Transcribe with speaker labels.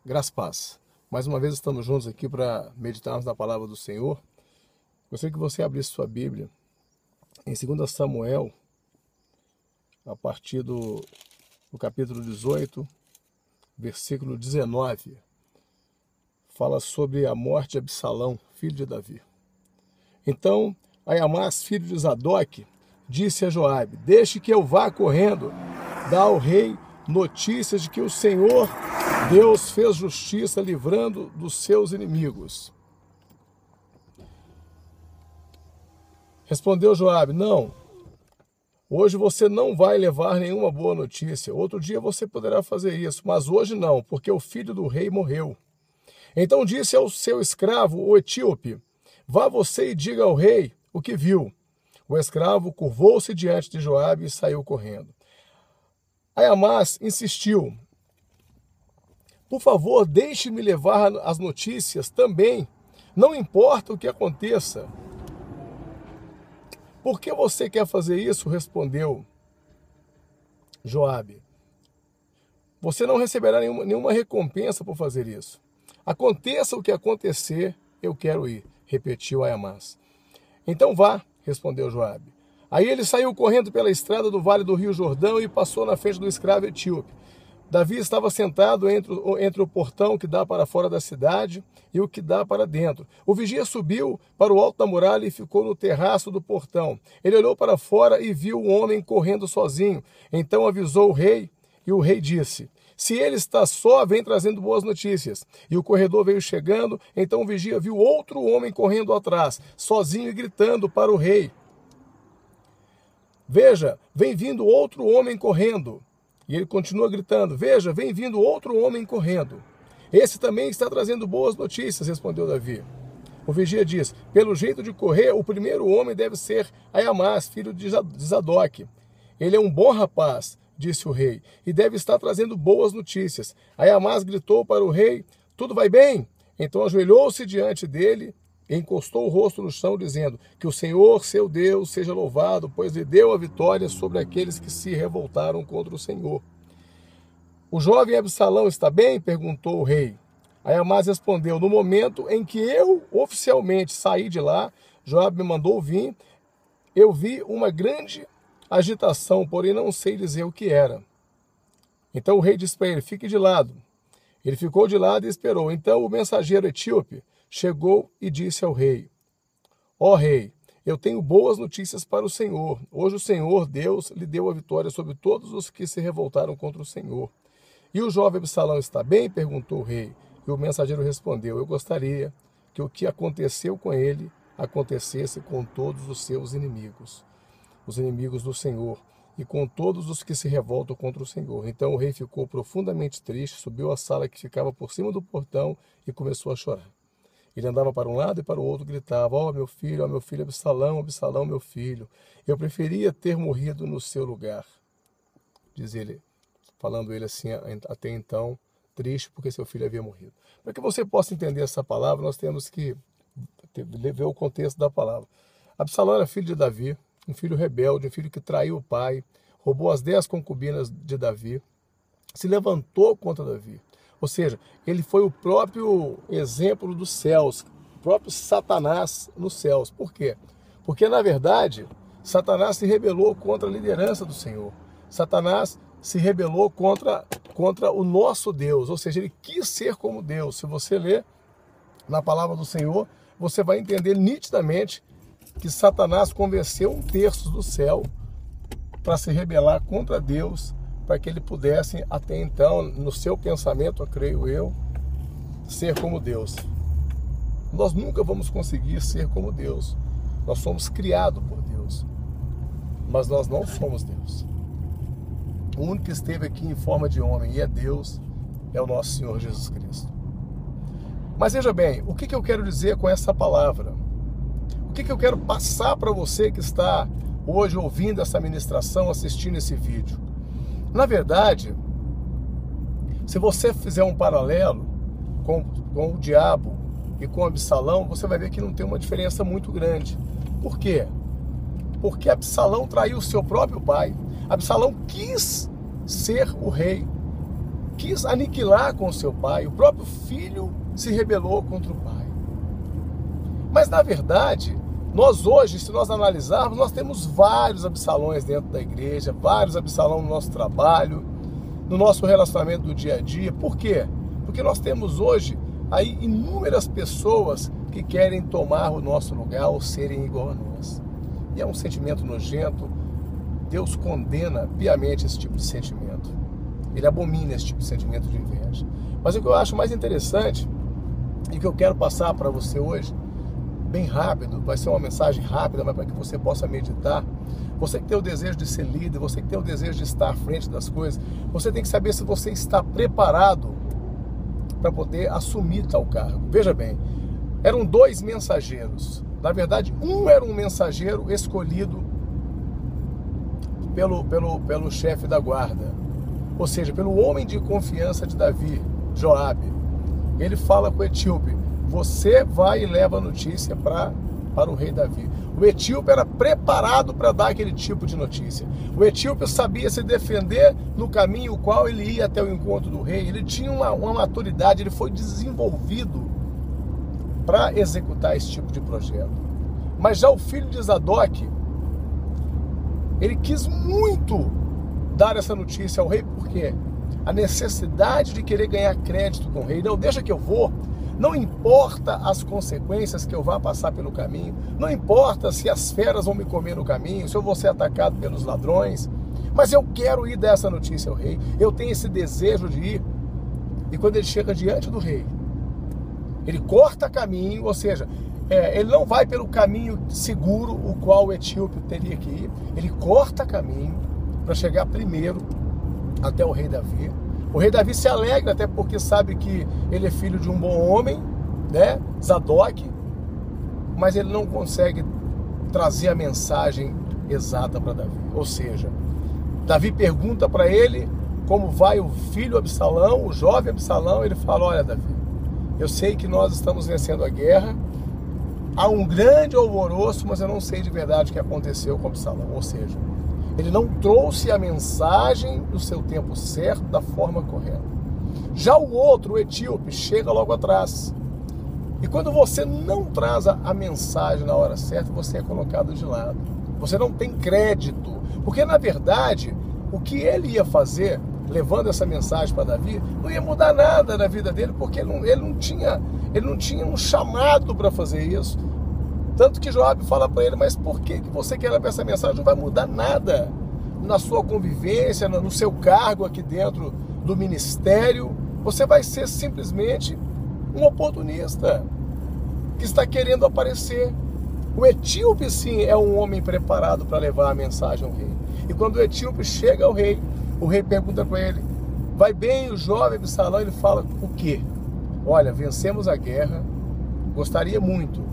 Speaker 1: Graça e paz. Mais uma vez estamos juntos aqui para meditarmos na palavra do Senhor. Gostaria que você abrisse sua Bíblia em 2 Samuel, a partir do capítulo 18, versículo 19. Fala sobre a morte de Absalão, filho de Davi. Então, Aiamás, filho de Zadok, disse a Joabe: deixe que eu vá correndo, dá ao rei notícias de que o Senhor Deus fez justiça, livrando dos seus inimigos. Respondeu Joabe: não, hoje você não vai levar nenhuma boa notícia. Outro dia você poderá fazer isso, mas hoje não, porque o filho do rei morreu. Então disse ao seu escravo, o etíope: vá você e diga ao rei o que viu. O escravo curvou-se diante de Joabe e saiu correndo. Aiamás insistiu: por favor, deixe-me levar as notícias também. Não importa o que aconteça. Por que você quer fazer isso? Respondeu Joabe. Você não receberá nenhuma recompensa por fazer isso. Aconteça o que acontecer, eu quero ir, repetiu Aiamás. Então vá, respondeu Joabe. Aí ele saiu correndo pela estrada do vale do rio Jordão e passou na frente do escravo etíope. Davi estava sentado entre o portão que dá para fora da cidade e o que dá para dentro. O vigia subiu para o alto da muralha e ficou no terraço do portão. Ele olhou para fora e viu um homem correndo sozinho. Então avisou o rei, e o rei disse: se ele está só, vem trazendo boas notícias. E o corredor veio chegando, então o vigia viu outro homem correndo atrás, sozinho, e gritando para o rei: veja, vem vindo outro homem correndo. E ele continua gritando: veja, vem vindo outro homem correndo. Esse também está trazendo boas notícias, respondeu Davi. O vigia diz: pelo jeito de correr, o primeiro homem deve ser Aiamás, filho de Zadok. Ele é um bom rapaz, disse o rei, e deve estar trazendo boas notícias. Aiamás gritou para o rei: tudo vai bem? Então ajoelhou-se diante dele e encostou o rosto no chão, dizendo: que o Senhor, seu Deus, seja louvado, pois lhe deu a vitória sobre aqueles que se revoltaram contra o Senhor. O jovem Absalão está bem? Perguntou o rei. Aiamás respondeu: no momento em que eu oficialmente saí de lá, Joabe me mandou vir, eu vi uma grande agitação, porém não sei dizer o que era. Então o rei disse para ele: fique de lado. Ele ficou de lado e esperou. Então o mensageiro etíope chegou e disse ao rei: ó rei, eu tenho boas notícias para o Senhor. Hoje o Senhor Deus lhe deu a vitória sobre todos os que se revoltaram contra o Senhor. E o jovem Absalão está bem? Perguntou o rei. E o mensageiro respondeu: eu gostaria que o que aconteceu com ele acontecesse com todos os seus inimigos, os inimigos do Senhor, e com todos os que se revoltam contra o Senhor. Então o rei ficou profundamente triste, subiu à sala que ficava por cima do portão e começou a chorar. Ele andava para um lado e para o outro, gritava: ó meu filho Absalão, Absalão, meu filho, eu preferia ter morrido no seu lugar. Diz ele, falando ele assim até então, triste porque seu filho havia morrido. Para que você possa entender essa palavra, nós temos que ver o contexto da palavra. Absalão era filho de Davi, um filho rebelde, um filho que traiu o pai, roubou as 10 concubinas de Davi, se levantou contra Davi. Ou seja, ele foi o próprio exemplo dos céus, o próprio Satanás nos céus. Por quê? Porque, na verdade, Satanás se rebelou contra a liderança do Senhor. Satanás se rebelou contra o nosso Deus, ou seja, ele quis ser como Deus. Se você ler na palavra do Senhor, você vai entender nitidamente que Satanás convenceu 1/3 do céu para se rebelar contra Deus, para que ele pudesse, até então, no seu pensamento, eu creio eu, ser como Deus. Nós nunca vamos conseguir ser como Deus. Nós somos criados por Deus, mas nós não somos Deus. O único que esteve aqui em forma de homem e é Deus é o nosso Senhor Jesus Cristo. Mas veja bem, o que eu quero dizer com essa palavra? O que eu quero passar para você que está hoje ouvindo essa ministração, assistindo esse vídeo? Na verdade, se você fizer um paralelo com o diabo e com Absalão, você vai ver que não tem uma diferença muito grande. Por quê? Porque Absalão traiu seu próprio pai. Absalão quis ser o rei. quis aniquilar com o seu pai, o próprio filho se rebelou contra o pai. Mas na verdade, nós hoje, se nós analisarmos, nós temos vários Absalões dentro da igreja, vários Absalão no nosso trabalho, no nosso relacionamento do dia a dia. Por quê? Porque nós temos hoje aí inúmeras pessoas que querem tomar o nosso lugar ou serem igual a nós. E é um sentimento nojento. Deus condena piamente esse tipo de sentimento. Ele abomina esse tipo de sentimento de inveja. Mas o que eu acho mais interessante e que eu quero passar para você hoje, bem rápido, vai ser uma mensagem rápida, mas para que você possa meditar. Você que tem o desejo de ser líder, você que tem o desejo de estar à frente das coisas, você tem que saber se você está preparado para poder assumir tal cargo. Veja bem, eram 2 mensageiros. Na verdade, um era um mensageiro escolhido pelo chefe da guarda, ou seja, pelo homem de confiança de Davi, Joabe. Ele fala com o etíope: você vai e leva a notícia para o rei Davi. O etíope era preparado para dar aquele tipo de notícia. O etíope sabia se defender no caminho o qual ele ia até o encontro do rei. Ele tinha uma maturidade, ele foi desenvolvido para executar esse tipo de projeto. Mas já o filho de Zadok, ele quis muito dar essa notícia ao rei, porque a necessidade de querer ganhar crédito com o rei. Não, deixa que eu vou. Não importa as consequências que eu vá passar pelo caminho, não importa se as feras vão me comer no caminho, se eu vou ser atacado pelos ladrões, mas eu quero ir dar essa notícia ao rei, eu tenho esse desejo de ir. E quando ele chega diante do rei, ele corta caminho, ou seja, ele não vai pelo caminho seguro, o qual o etíope teria que ir, ele corta caminho para chegar primeiro até o rei Davi. O rei Davi se alegra, até porque sabe que ele é filho de um bom homem, né? Zadok, mas ele não consegue trazer a mensagem exata para Davi. Ou seja, Davi pergunta para ele como vai o filho Absalão, o jovem Absalão. Ele fala: olha, Davi, eu sei que nós estamos vencendo a guerra, há um grande alvoroço, mas eu não sei de verdade o que aconteceu com Absalão. Ou seja, ele não trouxe a mensagem no seu tempo certo, da forma correta. Já o outro, o etíope, chega logo atrás. E quando você não traz a mensagem na hora certa, você é colocado de lado. Você não tem crédito. Porque, na verdade, o que ele ia fazer, levando essa mensagem para Davi, não ia mudar nada na vida dele, porque ele não tinha um chamado para fazer isso. Tanto que Joabe fala para ele: mas por que você quer levar essa mensagem? Não vai mudar nada na sua convivência, no seu cargo aqui dentro do ministério. Você vai ser simplesmente um oportunista que está querendo aparecer. O etíope, sim, é um homem preparado para levar a mensagem ao rei. E quando o etíope chega ao rei, o rei pergunta para ele: vai bem o jovem Absalão? Ele fala: o quê? Olha, vencemos a guerra, gostaria muito